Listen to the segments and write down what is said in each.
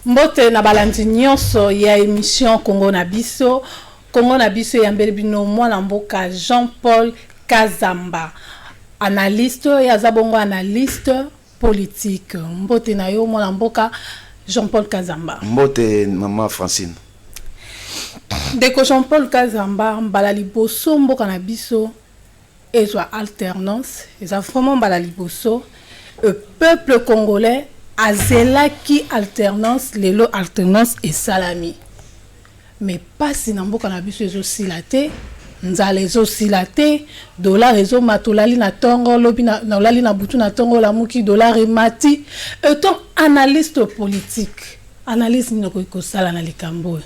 Mbote na balandi nyonso ya émission Congo na biso. Congo na biso ya mbele bino mwana mboka Jean-Paul Kazamba. Analyste ya zabongo analyste politique. Mbote na yo mwana mboka Jean-Paul Kazamba. Mbote maman Francine. Deko Jean-Paul Kazamba mbala liboso mboka na biso ezwa alternance, eza vraiment mbala liboso. Le peuple congolais azela qui alternance lelo alternance et salami. Mais pas si namboka na biso ezo silate, nzala ezo silate, dollar ezo matolali na tongo lobi na olali na butu na tongo la muki dollar emati. Étant analyste politique, analyse ni ko sala na likambo.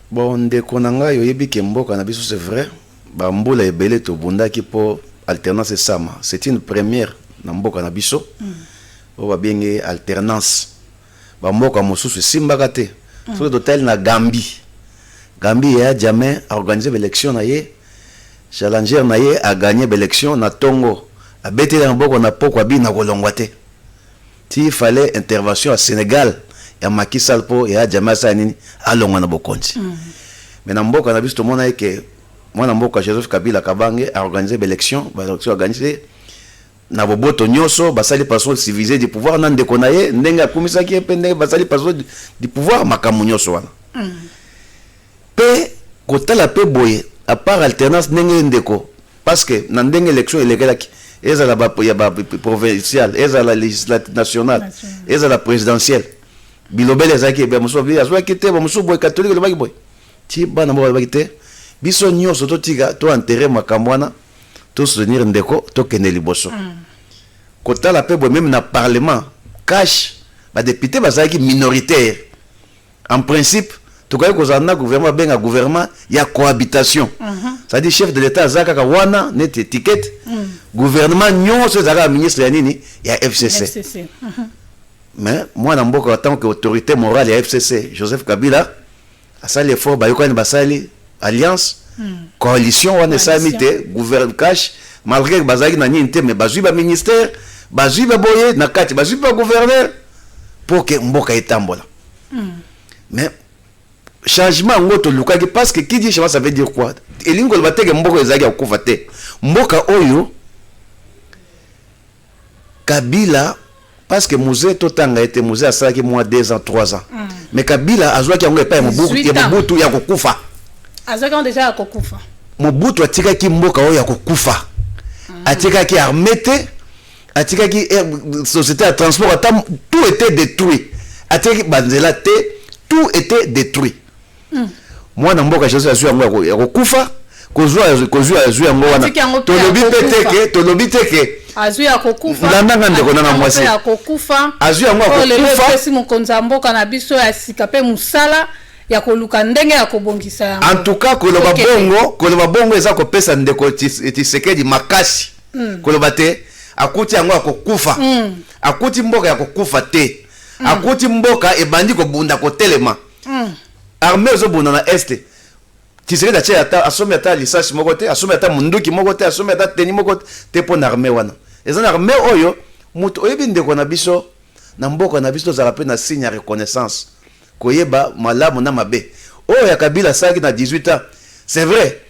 Bon ndeko nanga yo yebi ke mboka na biso c'est vrai, ba mbola ebele to bundaki po alternance et sama. C'est une première na mboka na biso. On va bien alternance. Ba mboka mosusu simbaka te. So total na Gambie. Gambie a jamais organisé l'élection na ye. Challenger na ye a gagné l'élection na Tongo. A bêté na mboka na poko abi na kolongwa te. Il fallait intervention à Sénégal ya Macky Sall po ya jamais ça nini alongwa na bokonzi. Mais na mboka na biso to mona ke mwana mboka Joseph Kabila Kabange a organisé l'élection, ba élection organisé na boboto nyoso basali paso civilisé du pouvoir nan ndeko na ye ndenga komisaki epende basali paso du pouvoir makamu nyoso wana. Pe kotala pe boye à part alternance ndenge ndeko parce que na ndenge élection elekelaki ezala ba ya ba provincial ezala législative nationale ezala présidentielle bilobele ezaki be muso bi azwa kite ba muso boye catholique le baki boye ti bana mo baki te biso nyoso to tiga to enterrer makamwana to soutenir ndeko to kene liboso kotala pe boye même na parlement cash ba député bazaki minoritaire en principe to kay ko zanna gouvernement benga gouvernement ya cohabitation ça dit chef de l'état zaka ka wana net étiquette gouvernement nyonso zaka ministre ya nini ya FCC. Mais moi na mboka en tant que autorité morale ya FCC Joseph Kabila a sali effort ba yokani basali alliance coalition wana samite gouvernement cash malgré bazaki na ninte mais bazui ba ministère bazui ba boye na kati bazui ba gouverneur pour que mboka etambola. Mais changement ngoto lukaki parce que qui dit changement ça veut dire quoi? Elingo le bateke mboka ezaki akufa te. Mboka oyo Kabila parce que musée totanga était musée à ça qui moins 2 ans 3 ans. Mais Kabila azwa ki yango epa Mobutu ya kokufa. Azwa ki déjà ya kokufa. Mobutu atika ki mboka oyo ya kokufa. Atika ki armete, atika ki société de transport tout était détruit. Atika ki banzela te tout était détruit. Moi na mboka Joseph azwa yango ya kokufa, kozwa yango wana. Tolobi teke azwi ya kokufa ndanga ndeko na mwasi ya kokufa azwi yango ya kokufa pesi mukonza mboka na biso ya sika pe musala ya koluka ndenge ya kobongisa yango. En tout cas koloba bongo eza kopesa ndeko Tshisekedi makasi koloba te akuti yango ya kokufa akuti mboka ya kokufa te akuti mboka ebandi kobunda kotelema armée ezobunda na este Tshisekedi ache ata asomi ata lisasi moko te asomi ata munduki moko te asomi ata teni moko te po na armée wana ezana armée oyo mutu oyebi ndeko na biso na mboka na biso zala pe na signe ya reconnaissance koyeba malamu na mabe oyo ya Kabila saki na 18 ans c'est vrai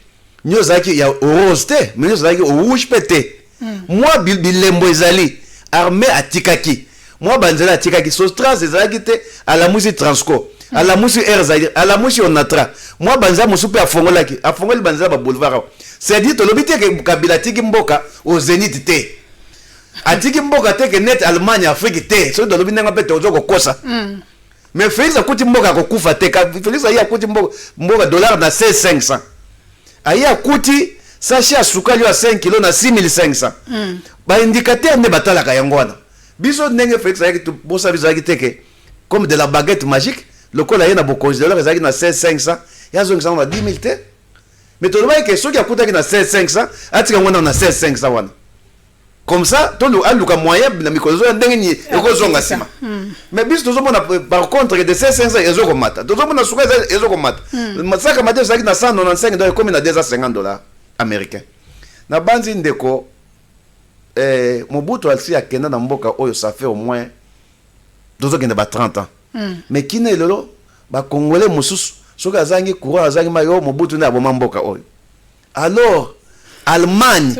nyo zaki ya rose te mais nyo zaki rouge pété moi bilembo ezali armée atikaki moi banzela atikaki sostras ezalaki te ala musi transco ala musi erzaire ala musi onatra moi banza musupe afongoli banza ba boulevard c'est dit to lobite ke Kabila tiki mboka au Zénith te atiki mboka te ke net Allemagne Afrique te so do lobinga pe to zoko kosa mais Félix akuti mboka kokufa te Félix ayi akuti mboka dollar na 6500 ayi akuti sachet asukali ya 5 kg na 6500 ba indicateur ne batalaka yango wana biso ndenge Félix ayi to bosa biso ayi teke comme de la baguette magique le col a na bokonzi dollar ezaki na 6500 ya zongi sana na 10000 te mais to loba ke soki akutaki na 6500 atika ngona na 6500 wana comme ça to lu aluka moyen na mikozo ya ndenge ni ekozonga sima mais biso tozomona par contre de 6500 ezokomata tozomona suka ezokomata masaka mate ezaki na 195 dollars comme na 250 américains na banzi ndeko Mobutu alisi akenda na mboka oyo ça fait au moins tozokende ba 30 ans mais kine lelo ba congolais mususu soka azangi courant azangi mayo mobutu na boma mboka oyo. Alors Allemagne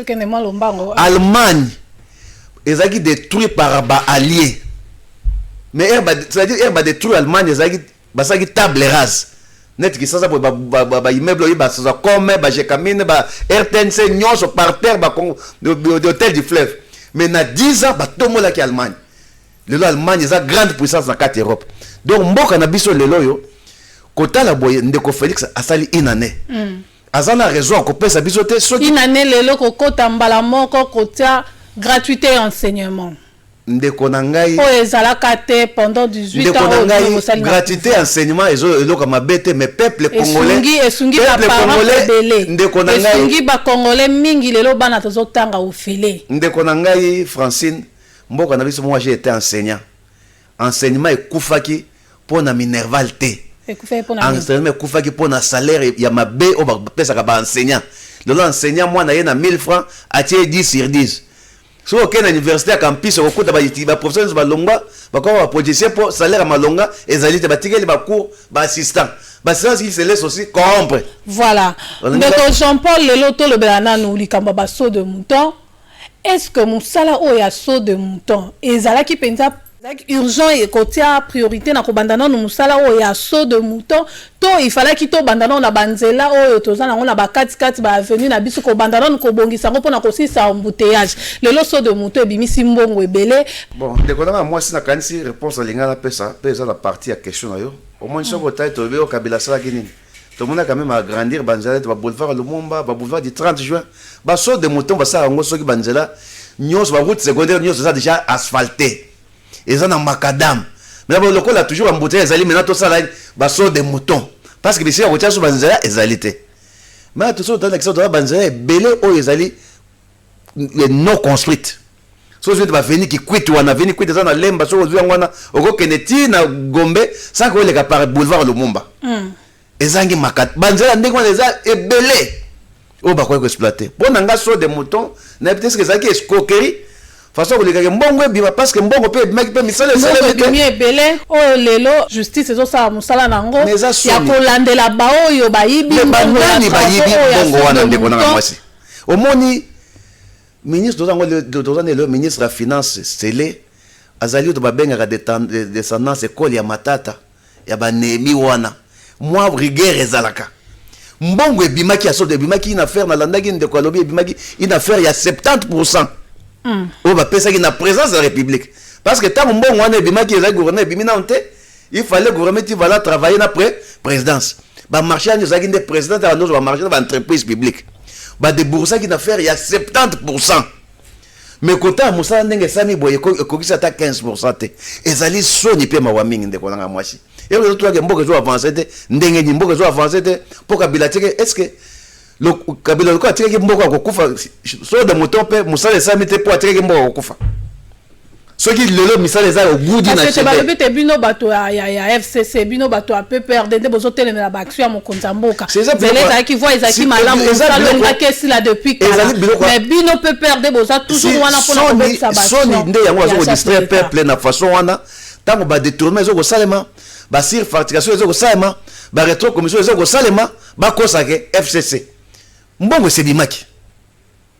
ezaki détruit par ba alliés, mais c'est-à-dire elle détruit Allemagne ezaki basaki table rase net qui ça ba immeuble ba ça comme ba jekamine ba RTNC nyonso par terre ba hôtel du fleuve, mais na 10 ans ba tomola ki Allemagne. Lelo Allemagne est une grande puissance dans 4 Europe. Donc mboka na biso lelo yo kota la boye ndeko Félix asali une année. Azana raison ko pesa biso te so une année lelo ko kota mbala moko kota gratuité et enseignement. Ndeko na ngai po ezalaka te pendant 18 ans gratuité enseignement ezo ma bête mais peuple congolais esungi ba parents belé ndeko na ngai esungi ba congolais mingi lelo bana tozo tanga ofele. Ndeko na ngai Francine mboka na biso moi j'ai été enseignant. Enseignement ekufaki pour na minerval te. Enseignement ekufaki pour na salaire ya mabe o ba pesa ka ba enseignant. Le enseignant moi na ye na 1000 francs a tie 10 sur 10. So aucun université à campus au côté ba professeur ba longa ba ko ba projeter pour salaire malonga ezali te ba tikeli ba cours ba assistant. Ba ça il se laisse aussi corrompre. Voilà. Donc Jean-Paul Leloto le belana nous likamba ba saut de mouton. Est-ce que musala o ya saut de mouton ezala ki penza urgent et côté priorité na ko bandana no musala o ya saut de mouton to il fallait ki to bandana na banzela o to zana na ba kati ba avenue na biso ko bandana ko bongisa ngo pona ko sisa embouteillage le saut de mouton bimisi mbongo ebele. Bon déconnant moi si na kanisi réponse linga na pesa la partie à question na yo au moins soko taille to be o kabila sala kinini. Tout le monde a quand même agrandir Banzela, va boulevard Lumumba, va boulevard du 30 juin. Bah saut de mouton, va ça en soki Banzela. Nyos va route secondaire, nyos ça déjà asphalté. Et ça dans macadam. Mais le local a toujours embouteillé les alliés maintenant tout ça là, bah saut de mouton. Parce que ici on retient sur Banzela égalité. Mais tout ça dans l'action de Banzela est belé au ezali non construite. So je vais venir qui quitte ou on a venir quitte ça dans lemba so on wana oko keneti na Gombe ça ko le par boulevard Lumumba. Ezangi makat Banzela ndeko eza ebele o ba ko exploiter bon nga so de mouton na peut-être que ça qui escroquerie façon que les mbongo bima parce que mbongo pe mec pe misala sala ebele o lelo justice ezo sa musala nango ya kolandela ba oyo ba yibi mbongo wana ndeko na mwasi omoni ministre dozango le ministre la finance Sele azali to ba benga descendance école ya Matata ya ba Nemi wana moi rigueur ezalaka mbongo ebimaki ya sode ebimaki une affaire na landaki ndeko alobi ebimaki une affaire ya 70% o ba pesa ki na présence de la République parce que tant mbongo wana ebimaki ezali gouvernement ebimina onte il fallait gouvernement qui va travailler na présidence ba marché ni ezali ndé président à nous ba marché na entreprise publique ba débourser ki na affaire ya 70%. Mais côté à Moussa ndenge sami boye ko kisa ta 15% te ezali soni pe mawa mingi ndeko na mwasi. Et les autres qui ont avancé, ndenge ni mboka zo avancé pour Kabila teke est-ce que le Kabila ko ateke mboka ko kufa so de moto pe musale sa mite pour ateke mboka ko kufa so ki lelo misale za au goût na chete ba bete bino bato ya FCC bino bato a PPRD de bozo tele na ba action ya mokonza mboka zele za ki voix ezaki malamu musalo ngake sila depuis kala mais bino PPRD boza toujours wana pour na ko sa so ni nde yango zo distraire peuple na façon wana tango ba détourner zo ko salema ba sur facturation ezoko salema ba rétro commission ezoko salema ba kosake FCC mbongo se bimaki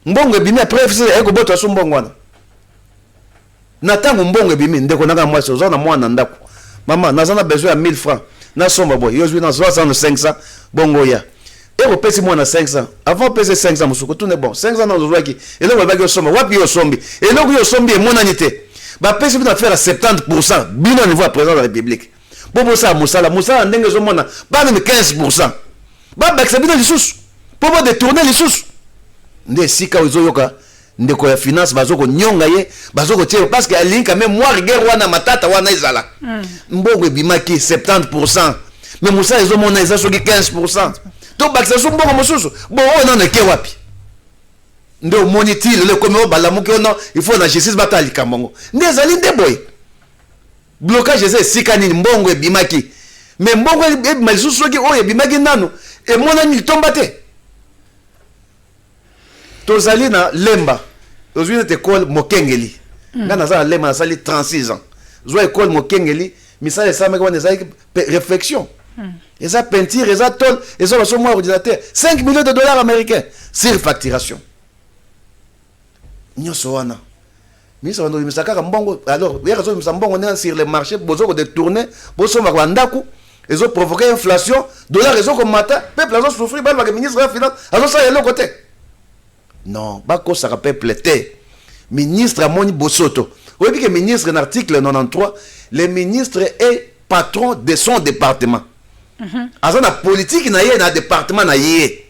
mbongo ebimi après FCC eko boto aso mbongo wana na tango mbongo ebimi ndeko nanga mwasi oza na mwana ndako mama nazana besoin ya 1000 francs na somba boy yozwi na 500 bongo ya eko pesi mwana 500 avant pesi 500 musuko tout ne bon 500 na ozwaki eloko baki osomba wapi yosombi eloko yosombi emonani te ba pesi bina faire 70% bino niveau à président de la République. Pour ça, Moussala ndenge zo mona, ba même 15%. Ba baksa bino lisusu. Pour détourner lisusu. Nde sika ozoyoka, ndeko ya finance bazoko nyonga ye, bazoko tie parce que alinka même moi rigueur wana Matata wana ezala. Mbongo ebimaki 70%. Mais Moussa ezo mona eza soki 15%. To baksa so mbongo mosusu. Bon on en est ke wapi? Ndo moniti le comme balamuki ono, il faut na justice batali kamongo. Nde ezali nde boy. Blocage c'est sikani mbongo ebimaki mais mbongo ebimaki soki oyo ebimaki nanu e mona ni tomba te tozali na lemba tozwi na école Mokengeli nga naza na lemba nasali 36 ans zo école Mokengeli misala esamaki wana ezalaki réflexion eza peinture eza tol eza baso mwa ordinateur 5 millions de dollars américains surfacturation nyonso wana ministre bandobimisa kaka mbongo alors yaka azobimisa mbongo ndenge sur le marché bozokodetourne bosomba kwa ndako ezoprovoke inflation dollar ezokomata peuple azosouffrir balobaka ministre ya finance azosala eloko te non bakosaka peuple te ministre amoni bosoto oyebi ke ministre na article 93 le ministre est patron de son département aza na politique na ye na département na ye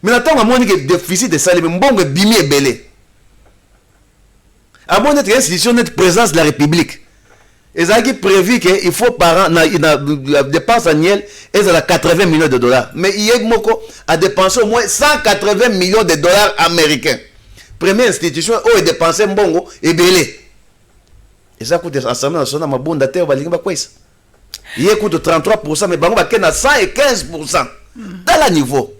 mais na ntango amoni ke déficit esalemi mbongo ebimi ebele amoni ete institution neti présidence de la république ezalaki prévu que il faut par an na dépense annuelle ezala 80 millions de dollars mais ye moko a dépensé au moins 180 millions de dollars américains première institution oyo edépense mbongo ebele eza kuta assemblée nationale mabunda te balingi bakwesa ye kuta 33% mais bango bakende na 115% dans la niveau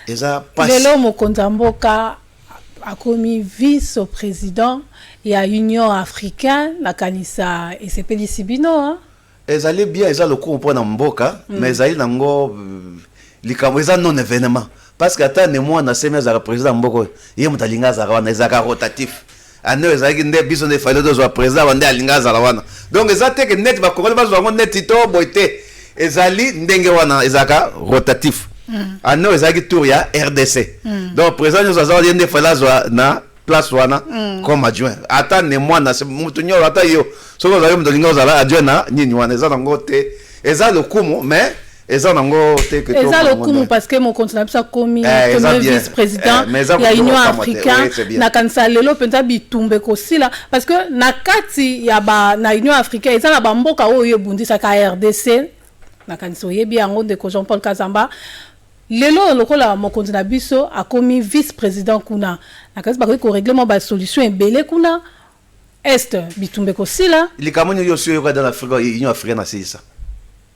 eza passe lelo mokonzi mboka akomi vice-président ya Union africaine la kanisa esepelisi bino hein ezali bien eza lokumu mpona mboka mais ezali nango likambo eza non événement parce que ata ne mwana semi azaka président mboka ye moto alinga azaka wana ezaka rotatif ane ezalaki nde biso nde fale tozwa président wande alinga azala wana donc eza teke neti bakongoli bazwa yango neti to boye te ezali ndenge wana ezalaka rotatif ane ezalaki tour ya RDC donc président nyonso aza ye nde fale azwa na place wana comme adjoint ata ne mwana mutu nyoro ata yo soko ozali moto alinga ozala adjoint na nini wana eza nango te eza lokumu mais eza nango te que eza lokumu parce que mokonzi na biso akomi vice-président ya Union africaine na kanisa lelo mpenza bitumba ekosila parce que na kati ya na Union africaine eza na bamboka oyo ebundisaka RDC na kanisa oyebi yango ndeko Jean-Paul Kazamba lelo lokola mokonzi na biso akomi vice-président kuna na kasi bakoki koréglement ba solution ebele kuna est bitumba ekosila likambo nyo yoso yoka dans l'Afrique Union africaine asisa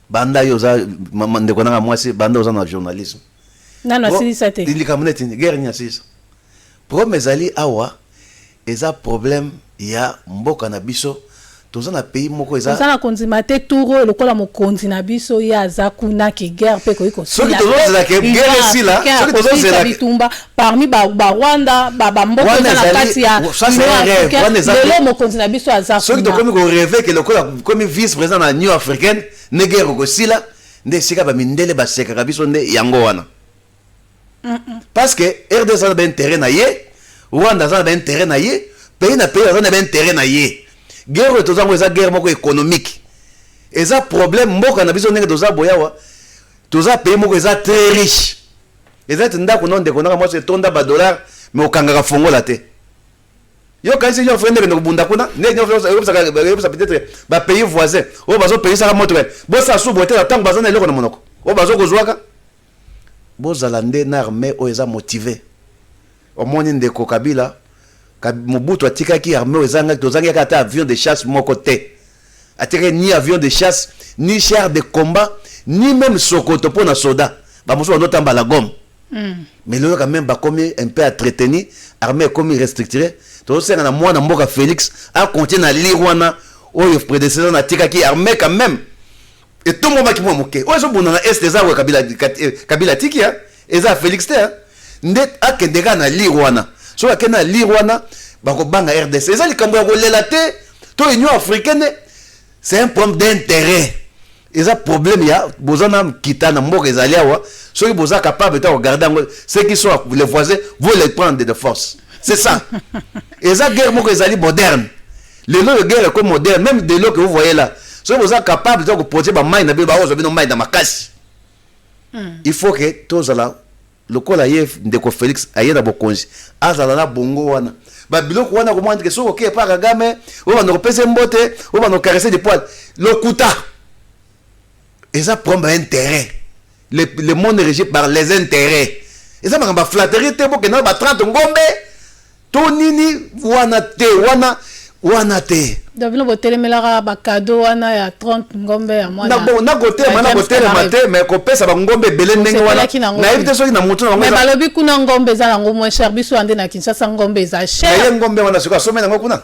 banda yoza ndeko nanga mwasi banda oza na journalisme nana asisa te likambo neti guerre nya asisa problème ezali awa eza problème ya mboka na biso toza na pays moko eza na konzima te touro lokola mokonzi na biso ya aza kuna ki guerre pe ko iko soki tozozela ke guerre sila soki tozozela bitumba parmi ba Rwanda ba mboka na kati ya lelo mokonzi na biso aza soki tokomi ko rêver que lokola comme vice président na Union africaine ne guerre ko sila nde sika ba mindele ba sekaka biso nde yango wana parce que RDC a ben terrain na ye Rwanda a ben terrain na ye pays na pays a ben terrain na ye guerre tozango eza guerre moko économique eza problème mboka na biso ndenge toza boyawa toza pays moko eza très riche eza ndako non ndeko nanga mwasi tonda ba dollar mais okangaka fongola te yo kasi yo frère ndeko bunda kuna ne yo peut-être ba pays voisin o bazo pays saka moto bo sa su bote tango bazana eloko na monoko o bazo kozwaka bozala nde na armée o eza motivé omoni ndeko Kabila Mobutu atikaki armée ezanga tozanga kata avion de chasse moko te atikaki ni avion de chasse ni char de combat ni même sokoto pour na soda ba moso ndo tamba la gomme mais le quand même ba comme un peu entretenu armée comme restructuré to senga na mwana mboka Félix a continuer na lirwana oyo prédécesseur na tikaki armée quand même et tout le monde qui moke oyo so bonna na est des awa Kabila tikia eza Félix te ndet akendeka na lirwana so akena lirwana bakobanga RDC eza likambo ya kolela te to Union africaine c'est un problème d'intérêt eza problème ya bozana kitana mboka ezali awa soki boza capable de regarder ceux qui sont les voisins vont les prendre de force c'est ça eza guerre moko ezali moderne lelo guerre comme moderne même de l'eau que vous voyez là soki boza capable de protéger ba mai na bi ba ozo bino mai na makasi il faut que tozala lokola ye ndeko Félix ayenda bokonzi azala na bongo wana ba biloko wana komanda ke soko ke pa Kagame o bana kopese mbote o bana caresser des poils lokuta eza prendre intérêt le monde est régi par les intérêts eza makamba flatterie te boke na ba 30 ngombe to nini wana te Davino botelemela ba cadeau wana ya 30 ngombe ya mwana. Na côté mate mais ko pesa ba ngombe belé ndenge wana. Na éviter soki na mutu na ngombe. Mais balobi kuna ngombe za ngo moins cher biso ande na Kinshasa ngombe za cher. Mais ngombe wana soka somena ngo kuna.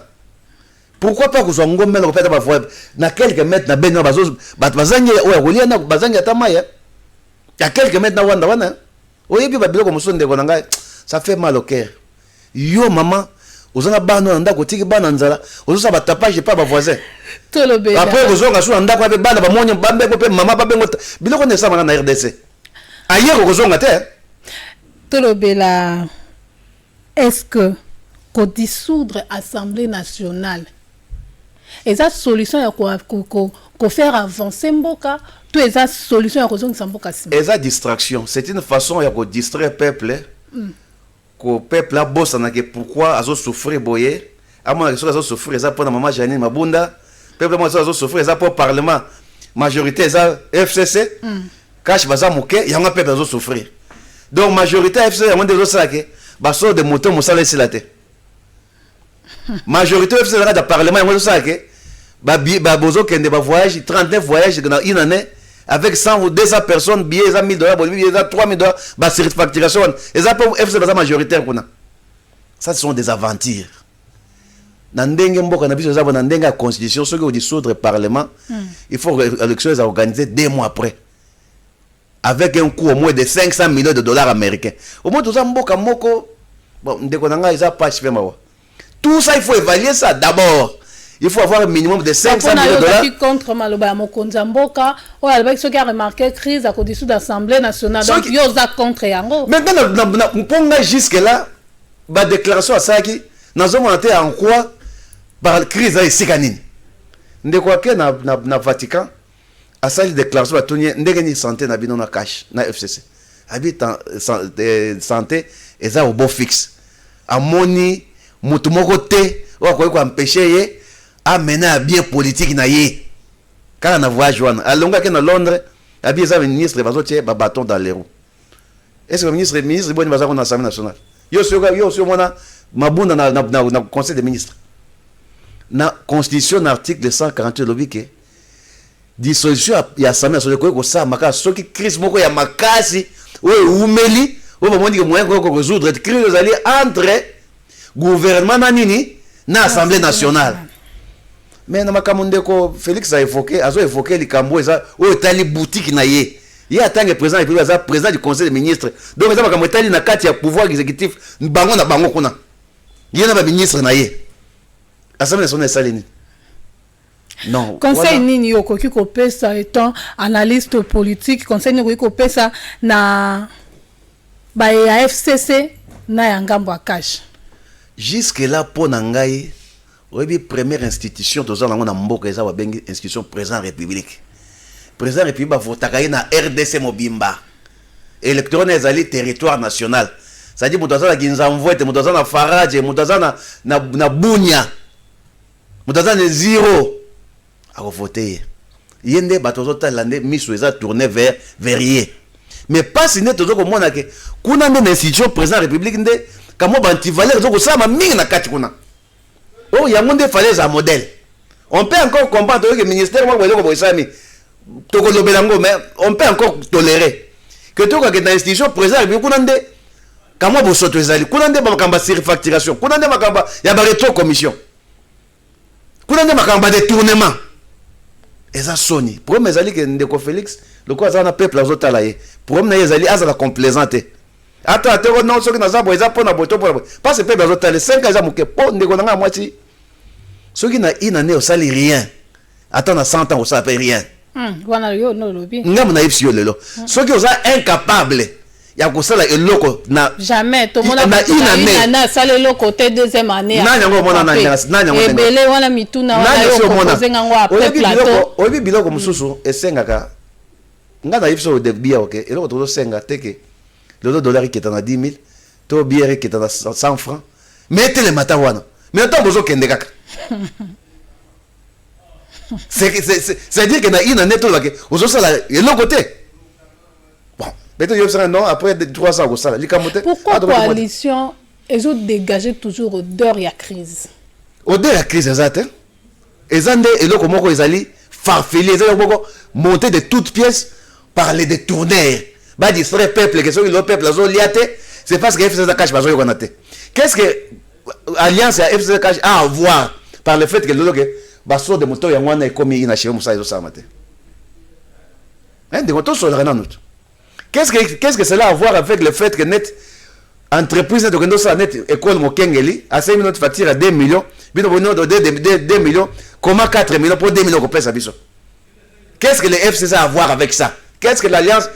pourquoi pas kozwa ngombe na kopeta ba voie na quelques mètres na benna bazo bazangi oya kolia na bazangi atamaya ya quelques mètres na wanda wana oyebi ba biloko musonde ko nanga ça fait mal au cœur yo maman ozana bana ndako tiki bana nzala ozosa ba tapage pa ba voisin tolobela après kozonga so ndako abe bana ba monyo bambe ko pe mama ba bengo biloko ne sama na RDC ailleurs kozonga te tolobela est-ce que dissoudre Assemblée nationale et ça solution ya ko faire avancer mboka tout eza solution ya kozongisa mboka sima eza distraction c'est une façon ya ko distraire peuple ko peuple a bossa na ke pourquoi azo souffrir boye amona que azo souffrir eza pour maman Janine Mabunda peuple mo azo souffrir eza pour parlement majorité eza FCC cash baza moke yanga peuple azo souffrir donc majorité FCC ya monde zo sake baso de moto mosala esi la te majorité FCC da parlement ya monde zo sake ba bozo kende ba voyage 39 voyages dans une année avec 100 ou 200 personnes billets $1000 billets $3000 ba facturation et ça pour FCC baza majoritaire kuna ça ce sont des aventures na ndenge mboka na biso za na ndenge ya constitution soki au dissoudre parlement il faut l'élection est organisée 2 mois après avec un coût au moins de 500 millions de dollars américains au moins tout ça mboka moko bon ndeko nanga isa pas chifema wa tout ça il faut évaluer ça d'abord il faut avoir un minimum de 500 millions de dollars contre maloba ya mokonza mboka o alba soki a remarqué crise à cause de l'Assemblée nationale donc yo za contre yango maintenant mponga jusque là ba déclaration à ça qui nazo monter en quoi par crise à isikanini ndeko ke na Vatican à ça les déclarations à Tony ndenge ni santé na bino na cash na FCC habite santé et ça au beau fixe amoni mutu moko te wa ko empêcher ye a mener à bien politique na ye quand on a voyage wana alonga ke na Londres abi za ministre bazo tie ba bâton dans les roues est-ce que le ministre boni baza ko na Assemblée nationale yo sur mona mabunda na conseil des ministres na constitution na article 148 lobike dissolution ya Assemblée nationale ko ça maka soki crise moko ya makasi o umeli o bomoni ke moyen ko résoudre crise ali entre gouvernement na nini na Assemblée nationale mais na makamunde ko Félix a évoqué likambo eza o tali boutique na ye ya tangue président et puis président du conseil des ministres donc eza makambo tali na kati ya pouvoir exécutif bango na bango kuna yena ba ministre na ye Assemblée nationale salini non conseil nini yokoki kopesa étant analyste politique conseil nini yokoki kopesa na ba ya FCC na ya ngambo cash jusque là pour nangai oyebi première institution tozala ngo na mboka eza wa bengi institution président république ba votaka na RDC mobimba électoral ezali territoire national ça dit mutazana kinzamvwete mutazana faraje mutazana na bunya mutazana zero a voter yende batozo talande miso eza tourner vers verrier mais pas si ne tozo ko mona ke kuna nde institution président république nde kamo banti valeur zo ko sama mingi na kati kuna oh yango nde fallait un modèle on peut encore comprendre que le ministère moi ko boisami to ko lobelango mais on peut encore tolérer que to ka dans institution président république kuna nde kamo bo soto ezali kuna nde makamba surfacturation kuna nde makamba ya ba retro commission kuna nde makamba détournement eza soni problème ezali ke ndeko Félix le quoi ça na peuple azotala ye problème na ezali azala complaisante ata te non soki na zabo eza pona boto pona parce que peuple azotala 5 ans muke po ndeko nanga mwati soki na inane osali rien ata na 100 ans osala pe rien wana yo no lobi ngam na ipsi yo lelo soki oza incapable ya kosala eloko na jamais to mona na sala eloko te deuxième année na nyango mona na nyango ebele wana mituna wana yo proposer ngo après plateau oyebi biloko mususu esengaka nga na ipso de bia ok eloko to senga teke le dollar qui est à 10 000 to bière qui est à 100 francs mettez les mata wana mais tant bozo kende kaka c'est dire que na ina neto la ke ozo sala eloko te bon peut-être yo sera non après 300 ko sala likamote pourquoi coalition ils ont dégagé toujours odeur ya crise ezate ezande eloko moko ezali farfeli ezali moko monter de toutes pièces par les détourneurs ba distraire peuple que le peuple azo liate c'est parce que FCC cache bazo yona te qu'est-ce que alliance à FCC cache a à voir par le fait que le baso de moto yangwana est comme inachevé moussa et ça matin. Hein, de moto sur le renan. Qu'est-ce que cela a à voir avec le fait que net entreprise de Kendo sa net école Mokengeli à 5 minutes facture à 2 millions, bino bono de 2 millions, comment 4 millions pour 2 millions qu'on paye ça biso. Qu'est-ce que le FCC a à voir avec ça? Qu'est-ce que l'alliance?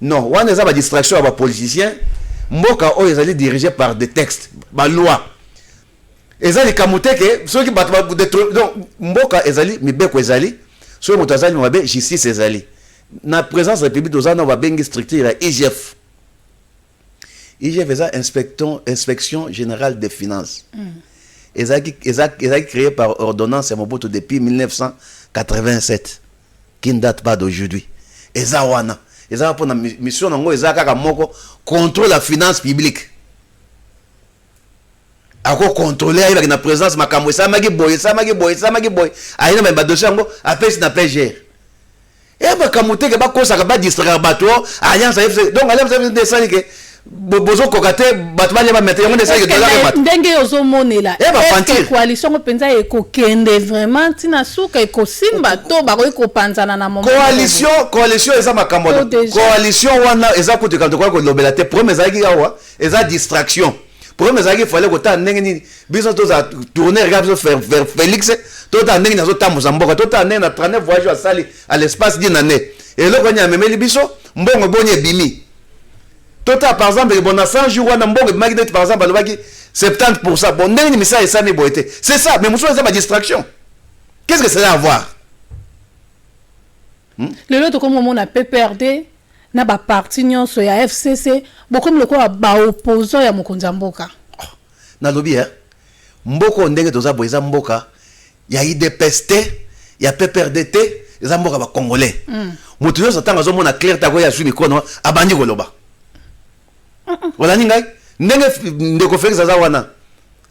Non, on a une distraction à les politiciens. Mboka o ezali dirigé par des textes, par loi. Ezali kamuté que ceux qui battent donc Mboka ezali mibeko ezali, ceux qui ezali mabe justice ezali. Na présence de la République d'Ozana va bien structurer la IGF. IGF est inspection générale des finances. Ezali créé par ordonnance à Mobutu depuis 1987, qui ne date pas d'aujourd'hui. Ezawana. Ezali pour la mission nango ezali kaka moko contrôle la finance publique. Ako contrôler avec la présence makambo ça magi boy. Aïna ba dossier ngo apesi na PGR. Et ba kamuté ke ba kosa ka ba distraire bato alliance donc alliance de ça que bozo kokate bato ba mettre ngo de ça que dollar bato. Ndenge ozo monela. Est coalition ko penza e ko kende vraiment tina suka e ko simba to ba ko panzana na moment. Coalition eza makambo. Coalition wana eza ko te quand ko lobela te problème eza ki awa eza distraction. Problème c'est qu'il fallait que tu n'engages besoin de tourner regarde faire Félix tout en n'engages pas tambo zamboka tout en n'engages 39 voyages à Sali à l'espace d'une année et là quand il y a même les biso mbongo bonye bimi tout par exemple bon à 100 jours on a mbongo magnet par exemple le baki 70% bon n'engages mais ça et ça n'est pas été c'est ça mais monsieur c'est ma distraction qu'est-ce que ça a à voir le lot comme on a PPRD na ba parti nyonso ya FCC bokomi lokola ba opposant ya mokonzi mboka na lobi mboko ndenge toza boza mboka ya IDPS ya PPRD eza mboka ba congolais mutu nyonso tanga zo mona clair tako ya sui mikono abandi koloba wala ningai ndenge ndeko Félix aza wana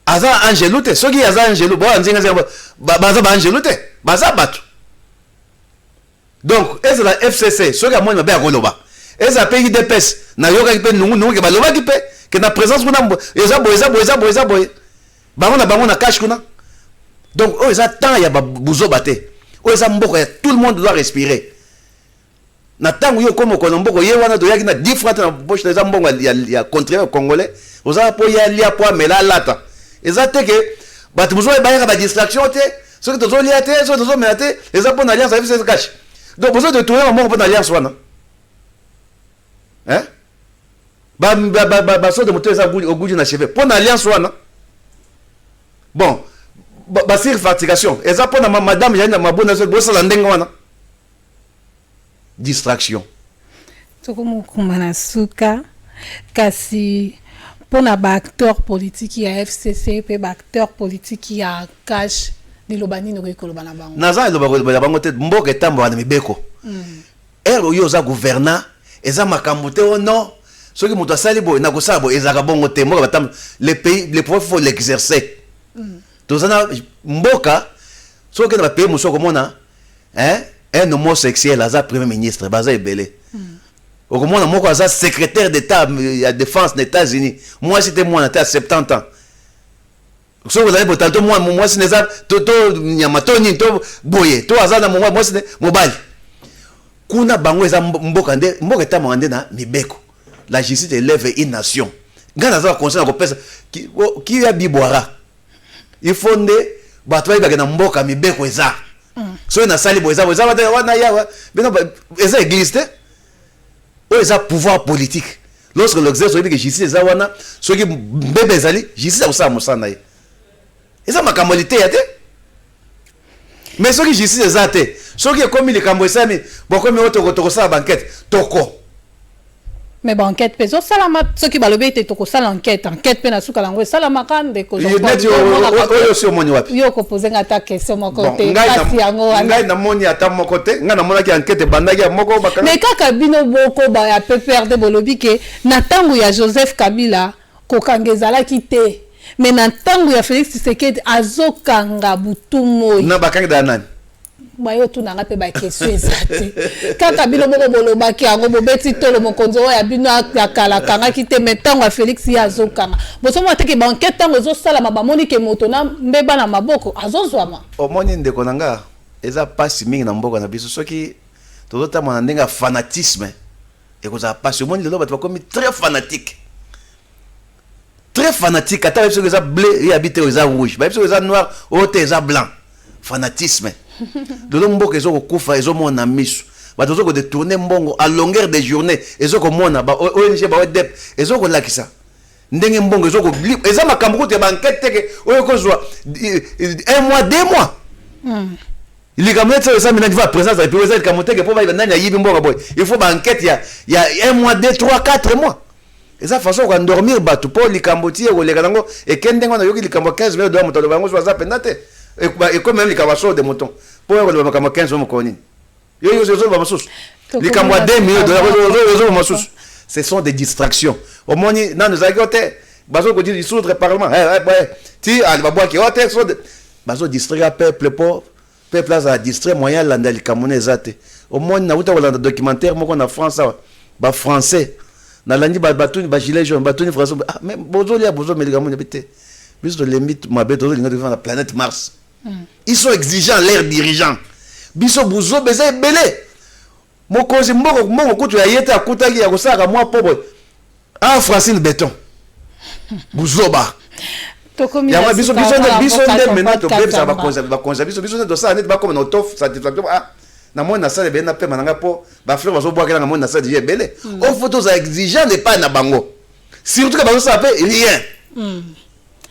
aza angelo te soki aza angelo bo nzinga baza ba angelo te baza bato donc est la FCC soki amoni mabe akoloba eza pays de pes na yoka kipe nungu ke baloba kipe que na présence kuna eza boy bango na cash kuna donc oh eza temps ya buzo baté oh eza mboko ya tout le monde doit respirer na tango yo comme ko mboko ye wana to yaki na 10 francs na poche eza mbongo ya contribuer congolais oza po ya lia po mela lata eza te ke batu buzo ba ba distraction te ce que tozo lia te ce que tozo menate eza po na alliance avec ce cash donc besoin de tourner mbongo po na alliance wana. Hein? So de moto eza au goût na cheveux. Pour l'alliance wana. Bon, sur fatigation. Eza pour madame Jana mabona so bosa la ndenga wana. Distraction. Toko mukumana suka kasi pona ba acteur politique ya FCC pe ba acteur politique ya cash ni lobani no ko lobana bango. Naza lobana bango te mboka etambo na mibeko. Ero yo za gouvernant eza makambo te o non soki moto asali boy na kosala boy ezaka bongo te mboka batam le pays le pouvoir faut l'exercer tozana mboka soki na pays musoko mona un homosexuel aza premier ministre baza ebele okomona moko aza secrétaire d'état ya défense des États-Unis moi c'était moi na 70 ans soki ozali botanto moi si neza to nyama to ni to boye to aza na moi si mobile kuna bango eza mboka nde mboka ta mande na mibeko la justice élève une nation ngana za conseil ko pesa ki ya bibwara il faut nde batwa ba na mboka mibeko eza so na sali boza wana ya bino eza église te o eza pouvoir politique lorsque l'exercice de justice eza wana so ki mbebe ezali justice au sa musana ye eza makamolité ya te mais ce qui justice ezate ce qui est comme les camboisami bon comme autre ça banquette toko mais banquette peso salama ce qui balobe te toko sala enquête pe na suka lango salama kande ko yo sur moni wapi yo ko poser ngata question mon côté kasi yango ngai na moni ata mon côté nga na mona ki enquête bandaki moko bakana mais kaka bino boko ba ya PPRD bolobi ke na tangu ya Joseph Kabila ko kangezala kite mais na tangu ya Félix Tshisekedi azokanga butumo na bakanga da nani bayo tu nanga pe ba question ezate kaka bino moko bolobaki yango bobeti tolo mokonzi oyo ya bino akala kanga kite metango Félix ya azokanga bosomo ateke ba enquête tango ezosala mabamoni ke moto na mbeba na maboko azozwama omoni ndeko nanga eza pasi mingi na mboka na biso soki tozotama na ndenge fanatisme ekozala pasi omoni lelo bato bakomi très fanatique ata biso eza bleu et habité eza rouge biso eza noir ote eza blanc fanatisme lelo mboka ezokokufa ezomona miso bato ezokodetourne mbongo à longueur de journée ezokomona ba ONG ba ODEP ezokolakisa ndenge mbongo eza makambo kutu ya bankete teke oyo kozwa 1 mois 2 mois likambo ete eza mina diva présence et puis eza likambo teke po ba nani ayibi mbongo boy il faut ba enquête ya 1 mois 2 3 4 mois eza façon ko endormir bato po likambo tie ko leka nango ekende ngona yoki likambo 15 minutes do moto bango so za pendate et comme même likambo so de mouton po ko likambo 15 mo ko nini yo zo ba masusu likambo 2 minutes do masusu ce sont des distractions au moni nan nous agote bazo ko dire dissoudre parlement ti ali babwa ki hote so bazo distraire peuple po peuple a distrait moyen landa likambo na ezate au moni na uta ko landa documentaire moko na France ba français na landi batuni ba gilet jaune batuni français même bozo lia bozo médicament n'habité bis de limite ma bête de la planète Mars ils sont exigeants leurs dirigeants biso bozo beza belé mokozi mboko kutu ya yete akutaki ya kosaka mwa pobo Francine Béton bozo ba tokomi ya biso nde maintenant to bebisa ba konza biso nde ça net ba comme no tof satisfaction na moi na sala be na pe mananga po ba fleur bazo boakela na moi na sala belé au photos exigeants n'est pas na bango surtout que bazo ça fait rien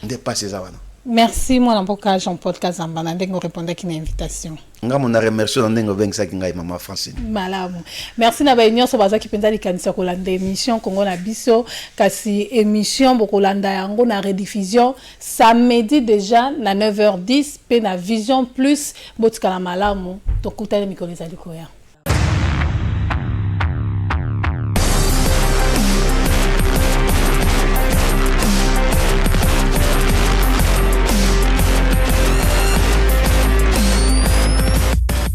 dépasse ça wana. Merci mon avocat Jean-Paul Kazamba na ndenge répondre à une invitation. Nga mon remercie na ndenge benga ki ngai maman Francine. Malamu. Merci na ba nyonso baza ki penza likanisa kolanda émission Congo na biso kasi émission bokolanda yango na rediffusion samedi déjà na 9h10 pe na Vision Plus botika na malamu tokutana mikolo ezali koya.